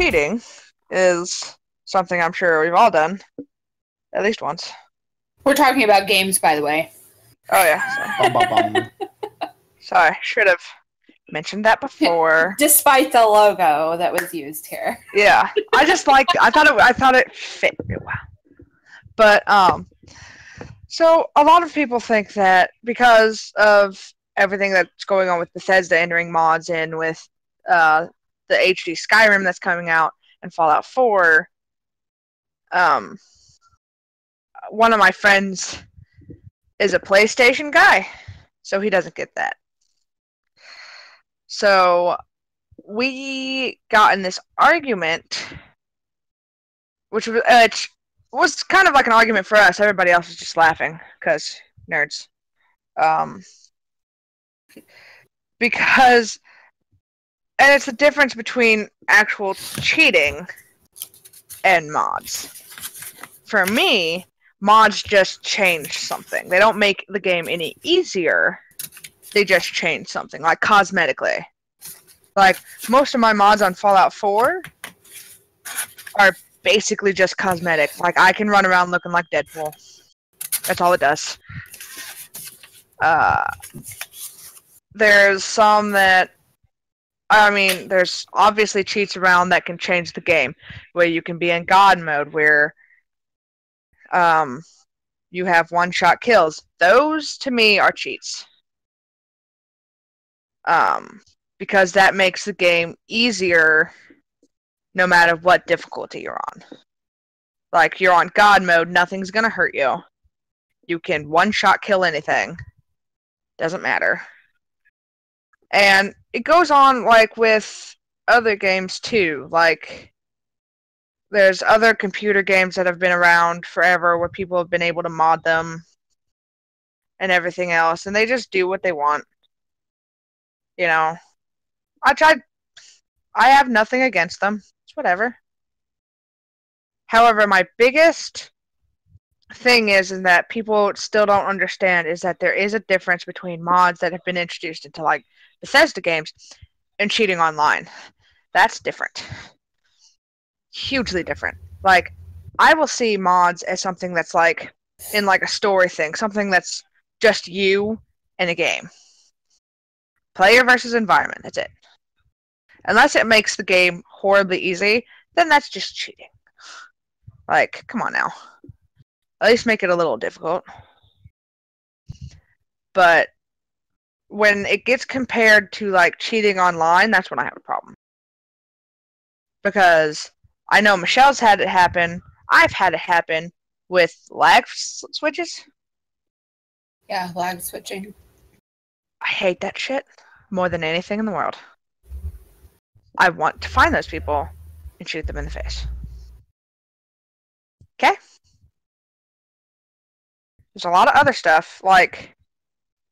cheating is something I'm sure we've all done at least once. We're talking about games, by the way. Oh yeah. Sorry, should have mentioned that before. Despite the logo that was used here. Yeah, I thought it fit really well. But so a lot of people think that because of everything that's going on with Bethesda entering mods and with the HD Skyrim that's coming out and Fallout 4, one of my friends is a PlayStation guy, so he doesn't get that. So we got in this argument, which was kind of like an argument for us. Everybody else was just laughing because nerds. Because, and it's the difference between actual cheating and mods. For me, mods just change something. They don't make the game any easier. They just change something, like cosmetically. Like, most of my mods on Fallout 4 are basically just cosmetic. Like, I can run around looking like Deadpool. That's all it does. There's some that, there's obviously cheats around that can change the game, where you can be in God mode, where you have one-shot kills. Those, to me, are cheats. Because that makes the game easier no matter what difficulty you're on. Like, you're on God mode, nothing's gonna hurt you. You can one-shot kill anything. Doesn't matter. And it goes on, like, with other games, too. Like, there's other computer games that have been around forever where people have been able to mod them and everything else, and they just do what they want. You know? I have nothing against them. It's whatever. However, my biggest thing is that people still don't understand is that there is a difference between mods that have been introduced into, like, Bethesda games and cheating online. That's different. Hugely different. Like, I will see mods as something that's, like, in, like, a story thing. Something that's just you in a game. Player versus environment. That's it. Unless it makes the game horribly easy, then that's just cheating. Like, come on now. At least make it a little difficult. But when it gets compared to, like, cheating online, that's when I have a problem. Because I know Michelle's had it happen. I've had it happen with lag switches. Yeah, lag switching. I hate that shit more than anything in the world. I want to find those people and shoot them in the face. Okay? There's a lot of other stuff, like,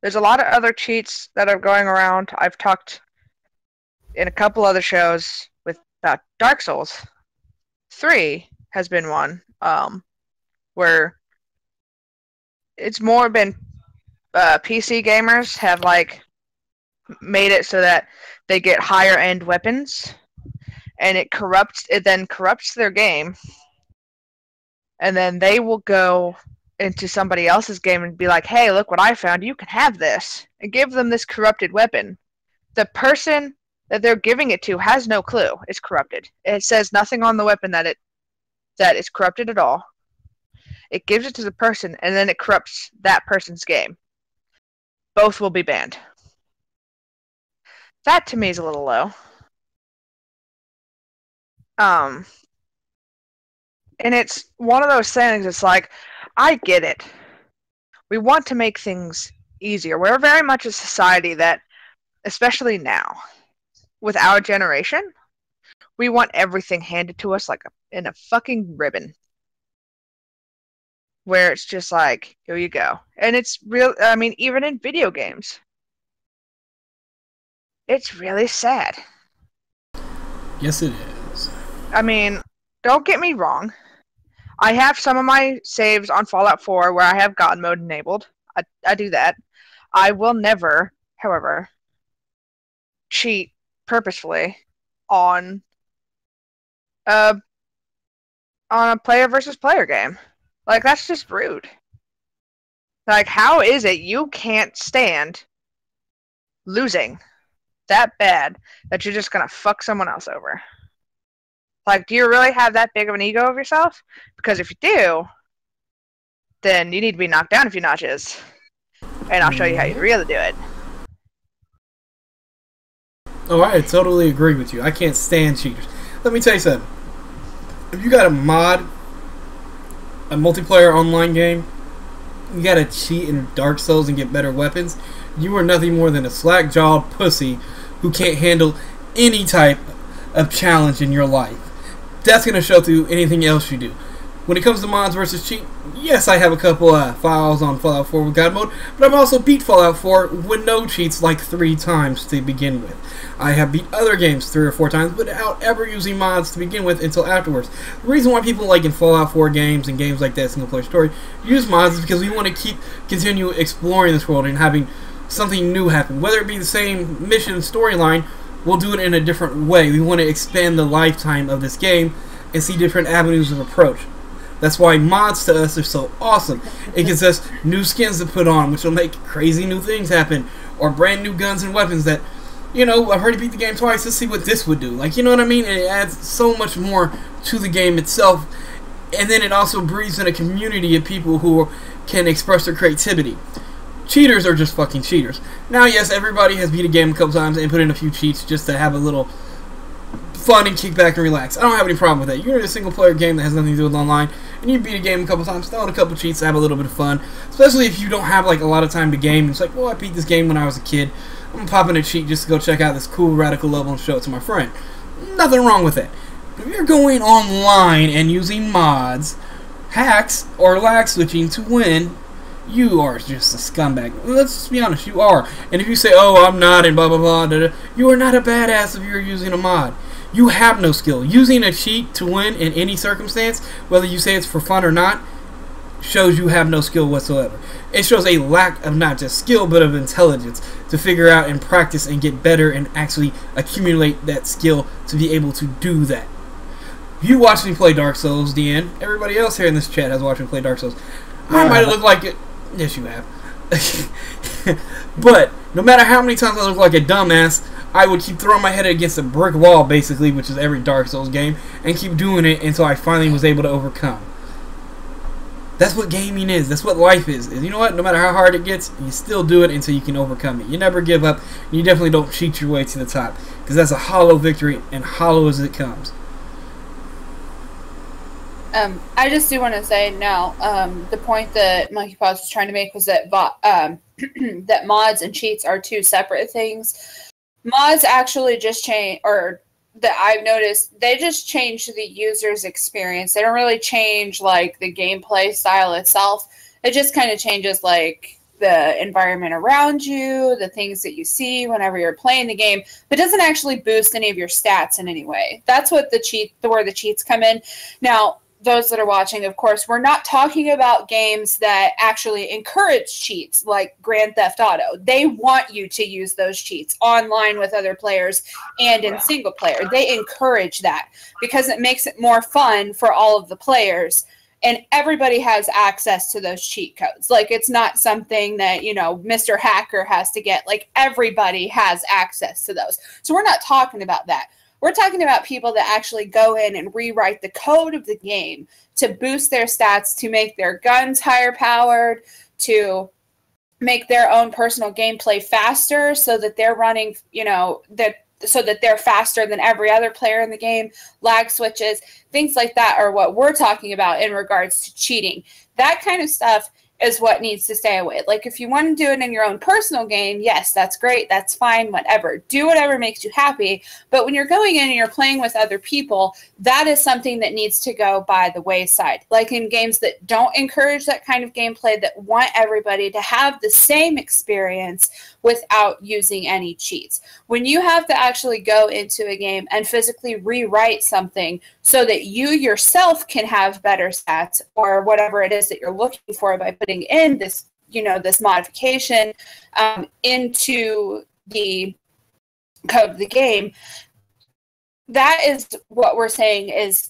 there's a lot of other cheats that are going around. I've talked in a couple other shows about Dark Souls. 3 has been one, where it's more been PC gamers have, like, made it so that they get higher end weapons, and it then corrupts their game, and then they will go into somebody else's game and be like, hey, look what I found, you can have this, and give them this corrupted weapon. The person that they're giving it to has no clue it's corrupted. It says nothing on the weapon that it's corrupted at all. It gives it to the person, and then it corrupts that person's game. Both will be banned. That, to me, is a little low. And it's one of those things, it's like, I get it. We want to make things easier. We're very much a society that, especially now, with our generation, we want everything handed to us like in a fucking ribbon. Where it's just like, here you go. And it's real, even in video games. It's really sad. Yes, it is. Don't get me wrong. I have some of my saves on Fallout 4 where I have God mode enabled. I do that. I will never, however, cheat purposefully on uh, on a player versus player game. Like, that's just rude. Like, how is it you can't stand losing that bad that you're just gonna fuck someone else over? Like, do you really have that big of an ego of yourself? Because if you do, then you need to be knocked down a few notches. And I'll show you how you really do it. Oh, I totally agree with you. I can't stand cheaters. Let me tell you something. If you got a mod, a multiplayer online game, you gotta cheat in Dark Souls and get better weapons, you are nothing more than a slack-jawed pussy who can't handle any type of challenge in your life. That's gonna show through anything else you do. When it comes to mods versus cheat, yes, I have a couple files on Fallout 4 with God mode, but I've also beat Fallout 4 with no cheats like 3 times to begin with. I have beat other games 3 or 4 times without ever using mods to begin with until afterwards. The reason why people like in Fallout 4 games and games like that, single player story, use mods is because we want to continue exploring this world and having something new happen. Whether it be the same mission storyline, we'll do it in a different way. We want to expand the lifetime of this game and see different avenues of approach. That's why mods to us are so awesome. It gives us new skins to put on, which will make crazy new things happen, or brand new guns and weapons that, you know, I've already beat the game twice, let's see what this would do. Like, you know what I mean? It adds so much more to the game itself, and then it also breeds in a community of people who can express their creativity. Cheaters are just fucking cheaters. Now, yes, everybody has beat a game a couple times and put in a few cheats just to have a little fun and kick back and relax. I don't have any problem with that. You're in a single player game that has nothing to do with online, and you beat a game a couple times, throw in a couple cheats, have a little bit of fun. Especially if you don't have like a lot of time to game. It's like, well, I beat this game when I was a kid. I'm gonna pop in a cheat just to go check out this cool radical level and show it to my friend. Nothing wrong with that. But if you're going online and using mods, hacks, or lag switching to win, you are just a scumbag. Let's just be honest, you are. And if you say, oh, I'm not, and blah, blah, blah, da, da, you are not a badass if you're using a mod. You have no skill. Using a cheat to win in any circumstance, whether you say it's for fun or not, shows you have no skill whatsoever. It shows a lack of not just skill, but of intelligence to figure out and practice and get better and actually accumulate that skill to be able to do that. You watched me play Dark Souls, Deanne. Everybody else here in this chat has watched me play Dark Souls. I might look like it. Yes, you have. But no matter how many times I look like a dumbass, I would keep throwing my head against a brick wall, basically, which is every Dark Souls game, and keep doing it until I finally was able to overcome. That's what gaming is. That's what life is. You know what? No matter how hard it gets, you still do it until you can overcome it. You never give up. And you definitely don't cheat your way to the top, because that's a hollow victory, and hollow as it comes. I just do want to say now, the point that Monkey Paws was trying to make was that that mods and cheats are 2 separate things. Mods actually just change, or that I've noticed, they just change the user's experience. They don't really change like the gameplay style itself. It just kind of changes like the environment around you, the things that you see whenever you're playing the game, but it doesn't actually boost any of your stats in any way. That's what where the cheats come in. Now, those that are watching, of course, we're not talking about games that actually encourage cheats like Grand Theft Auto. They want you to use those cheats online with other players and in single player. They encourage that because it makes it more fun for all of the players, and everybody has access to those cheat codes. Like, it's not something that, you know, Mr. Hacker has to get. Like, everybody has access to those. So we're not talking about that. We're talking about people that actually go in and rewrite the code of the game to boost their stats, to make their guns higher powered, to make their own personal gameplay faster so that they're running, you know, so that they're faster than every other player in the game. Lag switches, things like that are what we're talking about in regards to cheating. That kind of stuff is what needs to stay away. Like, if you want to do it in your own personal game, yes, that's great, that's fine, whatever. Do whatever makes you happy. But when you're going in and you're playing with other people, that is something that needs to go by the wayside. Like in games that don't encourage that kind of gameplay, that want everybody to have the same experience without using any cheats. When you have to actually go into a game and physically rewrite something so that you yourself can have better stats or whatever it is that you're looking for by putting in this, you know, this modification into the code of the game, that is what we're saying is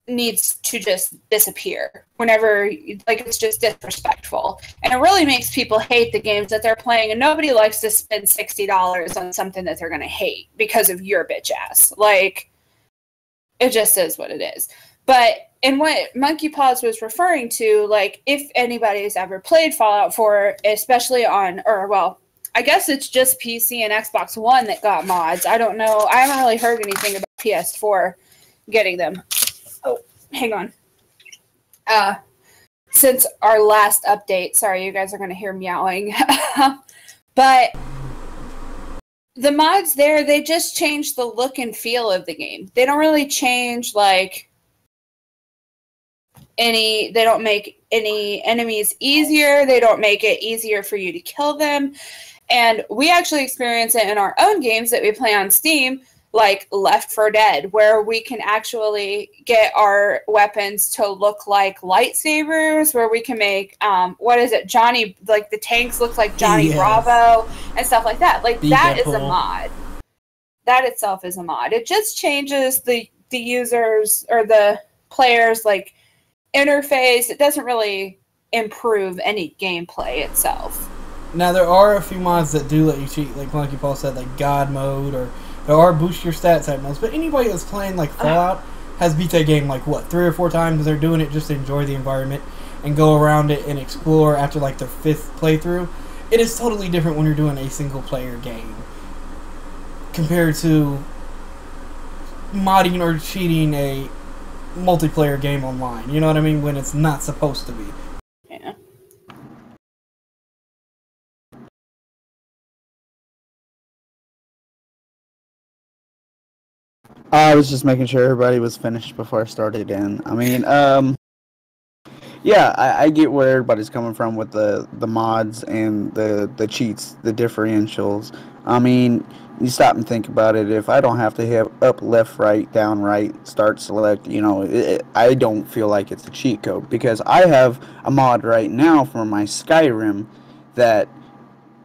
needs to just disappear whenever, like, it's just disrespectful. And it really makes people hate the games that they're playing, and nobody likes to spend $60 on something that they're going to hate because of your bitch ass. Like, it just is what it is. But in what Monkey Paws was referring to, like, if anybody's ever played Fallout 4, especially on, or, well, I guess it's just PC and Xbox One that got mods. I don't know. I haven't really heard anything about PS4 getting them. Oh, hang on. Since our last update, sorry, you guys are going to hear meowing. But the mods there, they just change the look and feel of the game. They don't really change, like, they don't make any enemies easier. They don't make it easier for you to kill them. And we actually experience it in our own games that we play on Steam, like Left 4 Dead, where we can actually get our weapons to look like lightsabers, where we can make, Johnny, like the tanks look like Johnny Bravo and stuff like that. Like, that is a mod. That itself is a mod. It just changes the users or the players, like, interface. It doesn't really improve any gameplay itself. Now, there are a few mods that do let you cheat, like Monkey Paul said, like God mode, or there are boost your stats type mods. But anybody that's playing like Fallout has beat that game like, what, 3 or 4 times. They're doing it just to enjoy the environment and go around it and explore after like their 5th playthrough. It is totally different when you're doing a single player game compared to modding or cheating a multiplayer game online. You know what I mean? When it's not supposed to be. Yeah. I was just making sure everybody was finished before I started in. I mean, yeah, I get where everybody's coming from with the mods and the cheats, the differentials. I mean, you stop and think about it. If I don't have to hit up, left, right, down, right, start, select, I don't feel like it's a cheat code, because I have a mod right now for my Skyrim that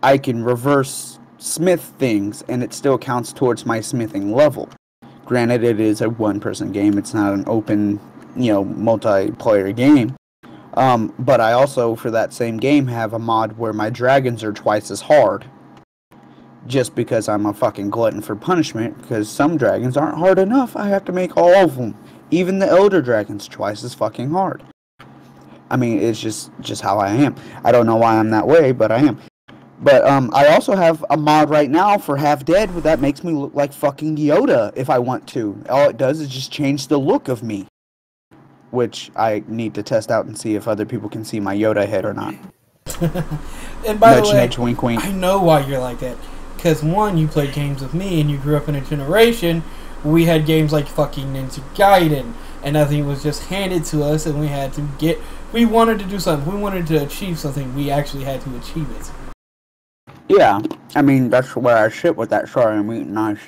I can reverse smith things and it still counts towards my smithing level. Granted, it is a one-person game. It's not an open, multiplayer game. But I also, for that same game, have a mod where my dragons are twice as hard. Just because I'm a fucking glutton for punishment, because some dragons aren't hard enough. I have to make all of them. Even the elder dragons twice as fucking hard. I mean, it's just how I am. I don't know why I'm that way, but I am. But I also have a mod right now for Half Dead that makes me look like fucking Yoda if I want to. All it does is just change the look of me. Which I need to test out and see if other people can see my Yoda head or not. And by nudge, the way, nudge, wink, wink. I know why you're like that. Because, one, you played games with me and you grew up in a generation where we had games like fucking Ninja Gaiden. And nothing was just handed to us and we had to we wanted to do something. We wanted to achieve something. We actually had to achieve it. Yeah, I mean, that's where I sit with that. Sorry, I'm eating nice.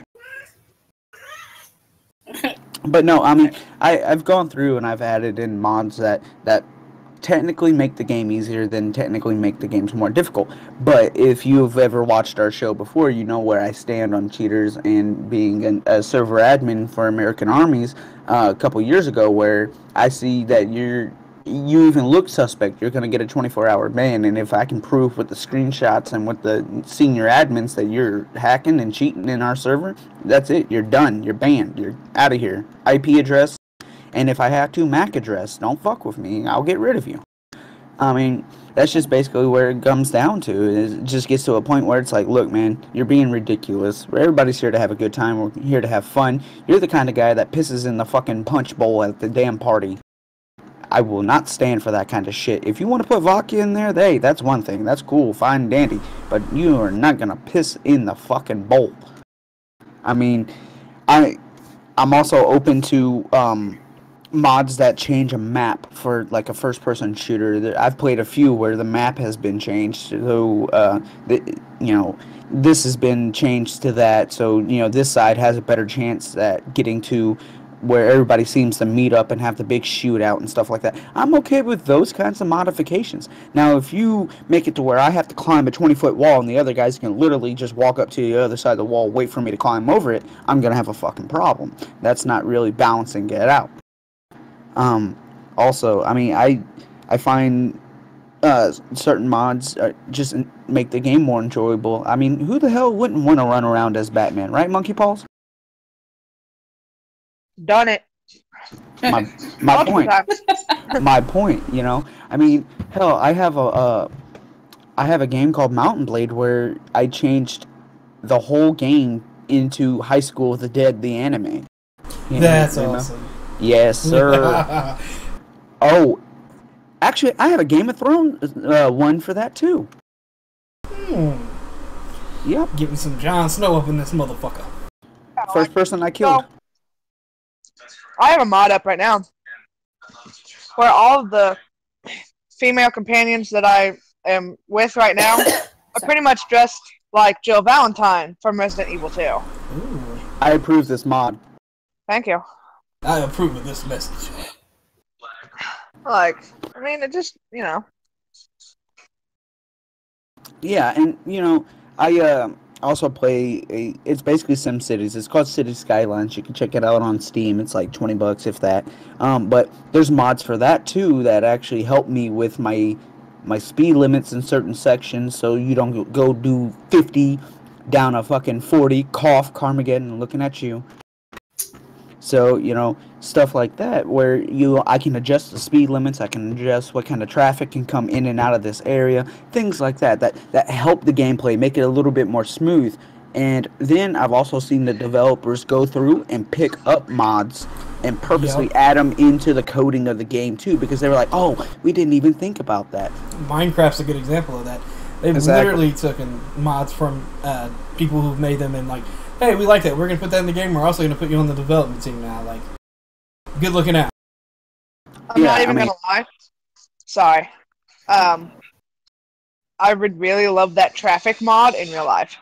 But no, I mean, I've gone through and I've added in mods that technically make the game easier than technically make the games more difficult. But if you've ever watched our show before, you know where I stand on cheaters and being a server admin for American Armies a couple years ago, where I see that you even look suspect, you're going to get a 24-hour ban. And if I can prove with the screenshots and with the senior admins that you're hacking and cheating in our server, that's it. You're done. You're banned. You're out of here. IP address, and if I have to, MAC address. Don't fuck with me. I'll get rid of you. I mean, that's just basically where it comes down to. It just gets to a point where it's like, look, man, you're being ridiculous. Everybody's here to have a good time. We're here to have fun. You're the kind of guy that pisses in the fucking punch bowl at the damn party. I will not stand for that kind of shit. If you want to put vodka in there, hey, that's one thing. That's cool, fine and dandy. But you are not going to piss in the fucking bowl. I mean, I'm also open to mods that change a map for like a first-person shooter. I've played a few where the map has been changed. So, this has been changed to that. So, this side has a better chance at getting to where everybody seems to meet up and have the big shootout and stuff like that. I'm okay with those kinds of modifications. Now, if you make it to where I have to climb a 20-foot wall and the other guys can literally just walk up to the other side of the wall, wait for me to climb over it, I'm going to have a fucking problem. That's not really balancing it out. Also, I mean, I find certain mods just make the game more enjoyable. I mean, who the hell wouldn't want to run around as Batman, right, Monkey Paws? Done it. My Multiple point. times. My point. You know, I mean, hell, I have a game called Mountain Blade where I changed the whole game into High School of the Dead, the anime. That's awesome. Yes, sir. Oh, actually, I have a Game of Thrones one for that too. Yep. Give me some Jon Snow up in this motherfucker. First person I killed. So, I have a mod up right now where all of the female companions that I am with right now are pretty much dressed like Jill Valentine from Resident Evil 2. Ooh. I approve this mod. Thank you. I approve of this message. Like, I mean, it just, you know. Yeah, and you know, I also play it's basically SimCities. It's called City Skylines. You can check it out on Steam. It's like $20 if that. But there's mods for that too that actually help me with my speed limits in certain sections, so you don't go do 50 down a fucking 40. Cough, Carmageddon, looking at you. So, you know, stuff like that where I can adjust the speed limits, I can adjust what kind of traffic can come in and out of this area, things like that help the gameplay, make it a little bit more smooth. And then I've also seen the developers go through and pick up mods and purposely add them into the coding of the game too, because they were like, oh, we didn't even think about that. Minecraft's a good example of that. They've literally taken mods from people who've made them and like, hey, we like that. We're going to put that in the game. We're also going to put you on the development team now. Like, good looking out. I'm not even going to lie. Sorry. I would really love that traffic mod in real life.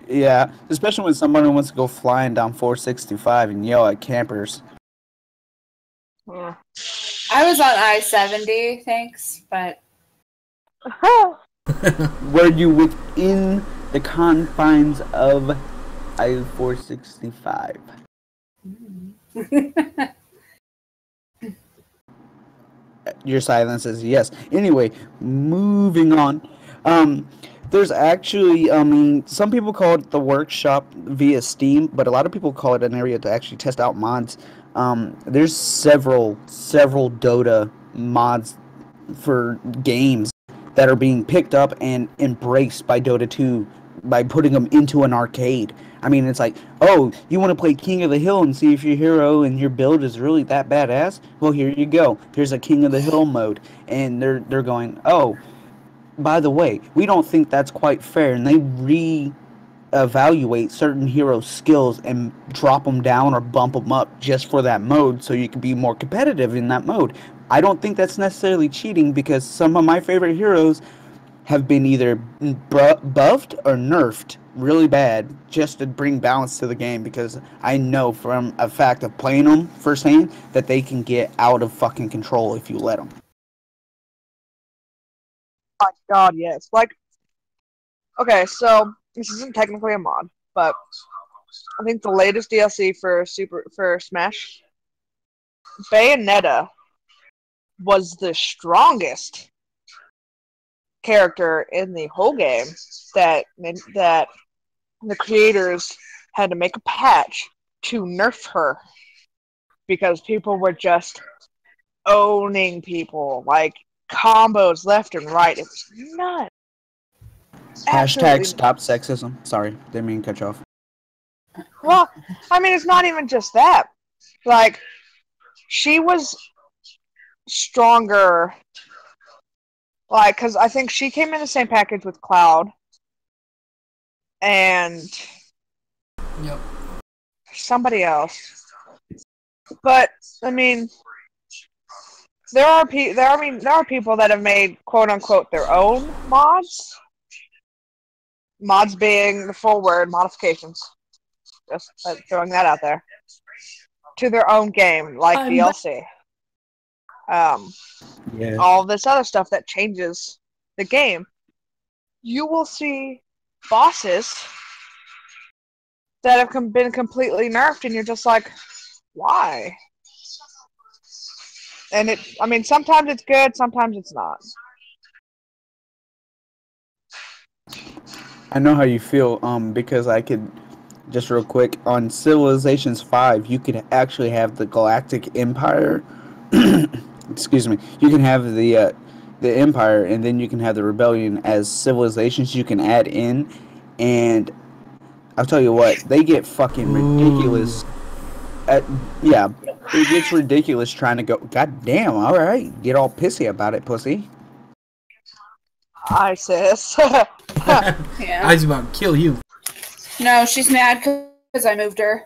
Yeah, especially when somebody wants to go flying down 465 and yell at campers. I was on I-70, thanks, but... Were you within the confines of I-465? Your silence is yes. Anyway, moving on. There's actually, some people call it the workshop via Steam, but a lot of people call it an area to actually test out mods. There's several Dota mods for games that are being picked up and embraced by Dota 2 by putting them into an arcade. I mean, it's like, oh, you want to play King of the Hill and see if your hero and your build is really that badass? Well, here you go. Here's a King of the Hill mode. And they're going, oh, by the way, we don't think that's quite fair. And they re-evaluate certain heroes' skills and drop them down or bump them up just for that mode so you can be more competitive in that mode. I don't think that's necessarily cheating because some of my favorite heroes have been either buffed or nerfed really bad just to bring balance to the game, because I know from a fact of playing them firsthand that they can get out of fucking control if you let them. Oh my god, yes. Like, okay, so this isn't technically a mod, but I think the latest DLC for Smash, Bayonetta was the strongest character in the whole game that the creators had to make a patch to nerf her because people were just owning people, like combos left and right. It was nuts. Hashtag stop sexism. Sorry, didn't mean to cut you off. Well, I mean, it's not even just that. Like, she was stronger. Like, because I think she came in the same package with Cloud. And somebody else. But, I mean, there are people that have made, quote-unquote, their own mods. Mods being the full word, modifications. Just throwing that out there. to their own game, like DLC. Yeah. All this other stuff that changes the game. You will see bosses that have been completely nerfed, and you're just like, why? And I mean, sometimes it's good, sometimes it's not. I know how you feel, because I could, just real quick, on Civilizations 5, you could actually have the Galactic Empire. Excuse me. You can have the Empire, and then you can have the Rebellion as civilizations you can add in, and I'll tell you what, they get fucking ridiculous. Yeah, it gets ridiculous trying to go, God damn, alright, get all pissy about it, pussy. Hi, sis. Yeah. I was about to kill you. No, she's mad because I moved her.